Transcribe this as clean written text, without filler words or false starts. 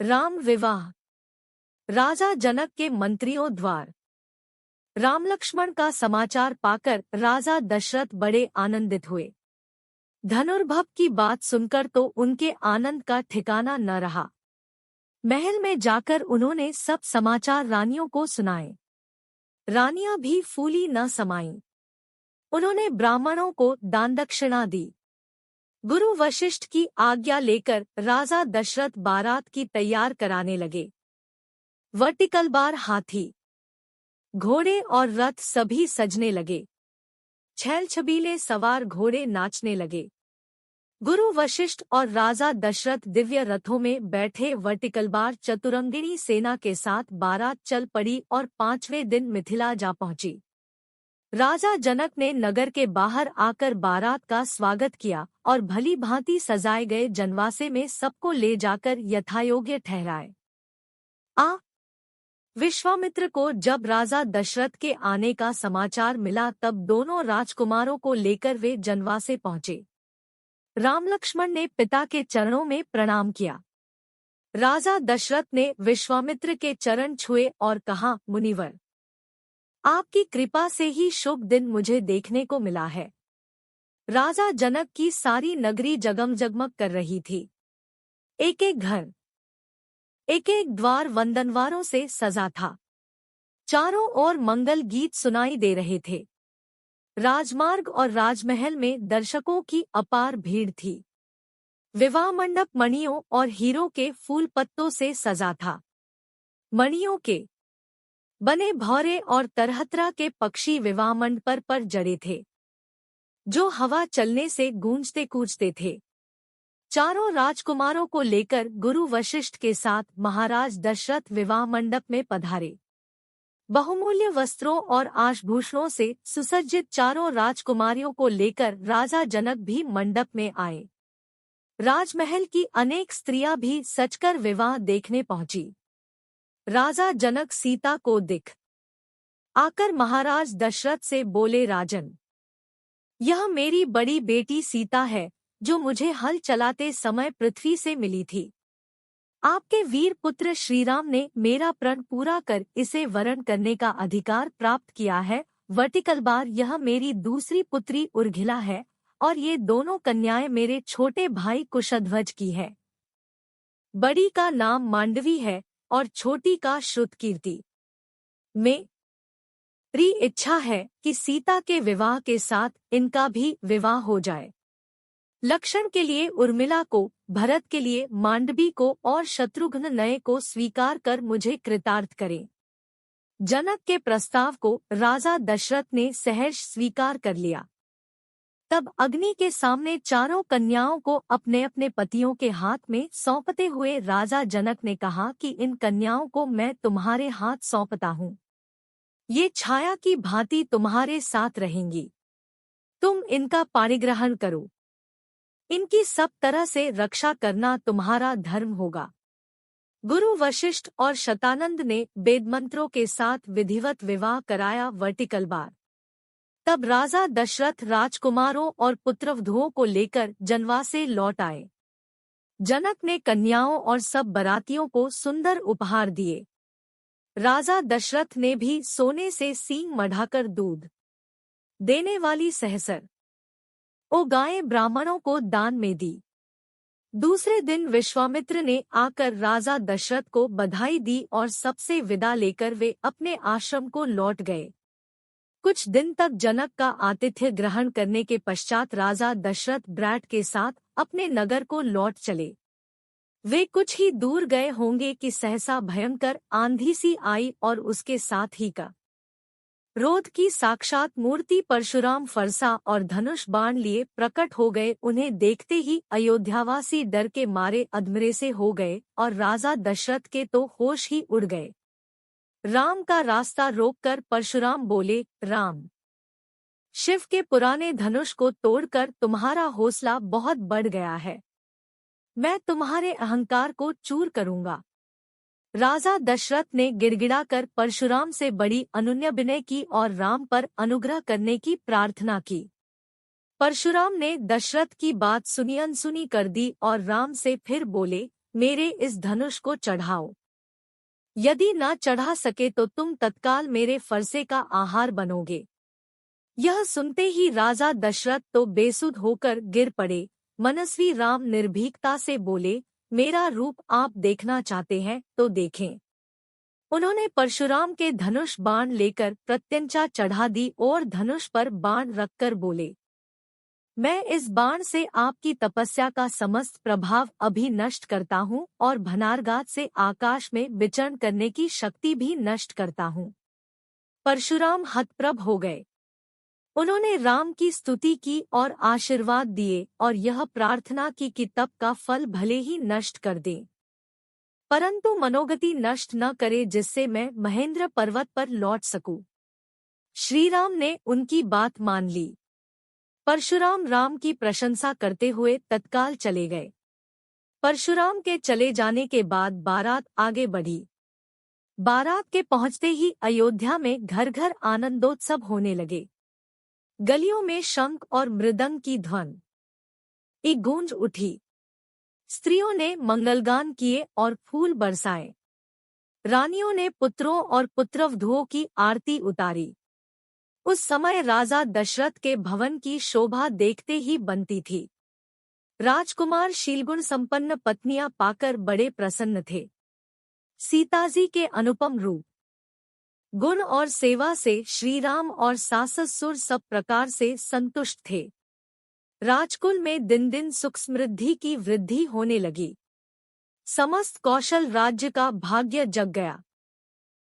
राम विवाह। राजा जनक के मंत्रियों द्वार। राम लक्ष्मण का समाचार पाकर राजा दशरथ बड़े आनंदित हुए। धनुर्भव की बात सुनकर तो उनके आनंद का ठिकाना न रहा। महल में जाकर उन्होंने सब समाचार रानियों को सुनाए। रानियां भी फूली न समाईं। उन्होंने ब्राह्मणों को दान दक्षिणा दी। गुरु वशिष्ठ की आज्ञा लेकर राजा दशरथ बारात की तैयार कराने लगे। वर्टिकल बार, हाथी, घोड़े और रथ सभी सजने लगे। छैल छबीले सवार घोड़े नाचने लगे। गुरु वशिष्ठ और राजा दशरथ दिव्य रथों में बैठे वर्टिकल बार चतुरंगिणी सेना के साथ बारात चल पड़ी और 5वें दिन मिथिला जा पहुंची। राजा जनक ने नगर के बाहर आकर बारात का स्वागत किया और भली भांति सजाए गए जनवासे में सबको ले जाकर यथायोग्य ठहराए। विश्वामित्र को जब राजा दशरथ के आने का समाचार मिला तब दोनों राजकुमारों को लेकर वे जनवासे पहुंचे। राम लक्ष्मण ने पिता के चरणों में प्रणाम किया। राजा दशरथ ने विश्वामित्र के चरण छुए और कहा, मुनिवर, आपकी कृपा से ही शुभ दिन मुझे देखने को मिला है। राजा जनक की सारी नगरी जगमग कर रही थी। एक एक घर, एक एक द्वार वंदनवारों से सजा था। चारों ओर मंगल गीत सुनाई दे रहे थे। राजमार्ग और राजमहल में दर्शकों की अपार भीड़ थी। विवाह मंडप मणियों और हीरों के फूल पत्तों से सजा था। मणियों के बने भौरे और तरह-तरह के पक्षी विवाह मंडप पर जड़े थे, जो हवा चलने से गूंजते कूजते थे। चारों राजकुमारों को लेकर गुरु वशिष्ठ के साथ महाराज दशरथ विवाह मंडप में पधारे। बहुमूल्य वस्त्रों और आभूषणों से सुसज्जित चारों राजकुमारियों को लेकर राजा जनक भी मंडप में आए। राजमहल की अनेक स्त्रियां भी सजकर विवाह देखने पहुंची। राजा जनक सीता को दिख आकर महाराज दशरथ से बोले, राजन, यह मेरी बड़ी बेटी सीता है, जो मुझे हल चलाते समय पृथ्वी से मिली थी। आपके वीर पुत्र श्रीराम ने मेरा प्रण पूरा कर इसे वरण करने का अधिकार प्राप्त किया है। वर्टिकल बार, यह मेरी दूसरी पुत्री उर्मिला है और ये दोनों कन्याएं मेरे छोटे भाई कुशध्वज की है। बड़ी का नाम मांडवी है और छोटी का श्रुतकीर्ति। मेरी इच्छा है कि सीता के विवाह के साथ इनका भी विवाह हो जाए। लक्षण के लिए उर्मिला को, भरत के लिए मांडवी को और शत्रुघ्न नये को स्वीकार कर मुझे कृतार्थ करें। जनक के प्रस्ताव को राजा दशरथ ने सहर्ष स्वीकार कर लिया। तब अग्नि के सामने चारों कन्याओं को अपने अपने पतियों के हाथ में सौंपते हुए राजा जनक ने कहा कि इन कन्याओं को मैं तुम्हारे हाथ सौंपता हूँ। ये छाया की भांति तुम्हारे साथ रहेंगी। तुम इनका पाणिग्रहण करो। इनकी सब तरह से रक्षा करना तुम्हारा धर्म होगा। गुरु वशिष्ठ और शतानंद ने वेदमंत्रों के साथ विधिवत विवाह कराया। Vertical bar. तब राजा दशरथ राजकुमारों और पुत्रवधुओं को लेकर जनवासे लौट आए। जनक ने कन्याओं और सब बरातियों को सुंदर उपहार दिए। राजा दशरथ ने भी सोने से सींग मढ़ाकर दूध देने वाली सहस्र गायें ब्राह्मणों को दान में दी। दूसरे दिन विश्वामित्र ने आकर राजा दशरथ को बधाई दी और सबसे विदा लेकर वे अपने आश्रम को लौट गए। कुछ दिन तक जनक का आतिथ्य ग्रहण करने के पश्चात राजा दशरथ ब्रैट के साथ अपने नगर को लौट चले। वे कुछ ही दूर गए होंगे कि सहसा भयंकर आंधी सी आई और उसके साथ ही का क्रोध की साक्षात मूर्ति परशुराम फरसा और धनुष बाण लिए प्रकट हो गए। उन्हें देखते ही अयोध्यावासी डर के मारे अधमरे से हो गए और राजा दशरथ के तो होश ही उड़ गए। राम का रास्ता रोककर परशुराम बोले, राम, शिव के पुराने धनुष को तोड़कर तुम्हारा हौसला बहुत बढ़ गया है। मैं तुम्हारे अहंकार को चूर करूंगा। राजा दशरथ ने गिड़गिड़ाकर परशुराम से बड़ी अनुनय विनय की और राम पर अनुग्रह करने की प्रार्थना की। परशुराम ने दशरथ की बात सुनी अनसुनी कर दी और राम से फिर बोले, मेरे इस धनुष को चढ़ाओ। यदि न चढ़ा सके तो तुम तत्काल मेरे फरसे का आहार बनोगे। यह सुनते ही राजा दशरथ तो बेसुध होकर गिर पड़े। मनस्वी राम निर्भीकता से बोले, मेरा रूप आप देखना चाहते हैं तो देखें। उन्होंने परशुराम के धनुष बाण लेकर प्रत्यंचा चढ़ा दी और धनुष पर बाण रखकर बोले, मैं इस बाण से आपकी तपस्या का समस्त प्रभाव अभी नष्ट करता हूँ और भनारघात से आकाश में विचरण करने की शक्ति भी नष्ट करता हूँ। परशुराम हतप्रभ हो गए। उन्होंने राम की स्तुति की और आशीर्वाद दिए और यह प्रार्थना की कि तप का फल भले ही नष्ट कर दे, परंतु मनोगति नष्ट न करे जिससे मैं महेंद्र पर्वत पर लौट सकूं। श्रीराम ने उनकी बात मान ली। परशुराम राम की प्रशंसा करते हुए तत्काल चले गए। परशुराम के चले जाने के बाद बारात आगे बढ़ी। बारात के पहुंचते ही अयोध्या में घर घर आनंदोत्सव होने लगे। गलियों में शंख और मृदंग की ध्वनि गूंज उठी। स्त्रियों ने मंगलगान किए और फूल बरसाए। रानियों ने पुत्रों और पुत्रवधुओं की आरती उतारी। उस समय राजा दशरथ के भवन की शोभा देखते ही बनती थी। राजकुमार शीलगुण संपन्न पत्नियां पाकर बड़े प्रसन्न थे। सीताजी के अनुपम रूप, गुण और सेवा से श्रीराम और सास-ससुर सब प्रकार से संतुष्ट थे। राजकुल में दिन दिन सुख समृद्धि की वृद्धि होने लगी। समस्त कौशल राज्य का भाग्य जग गया।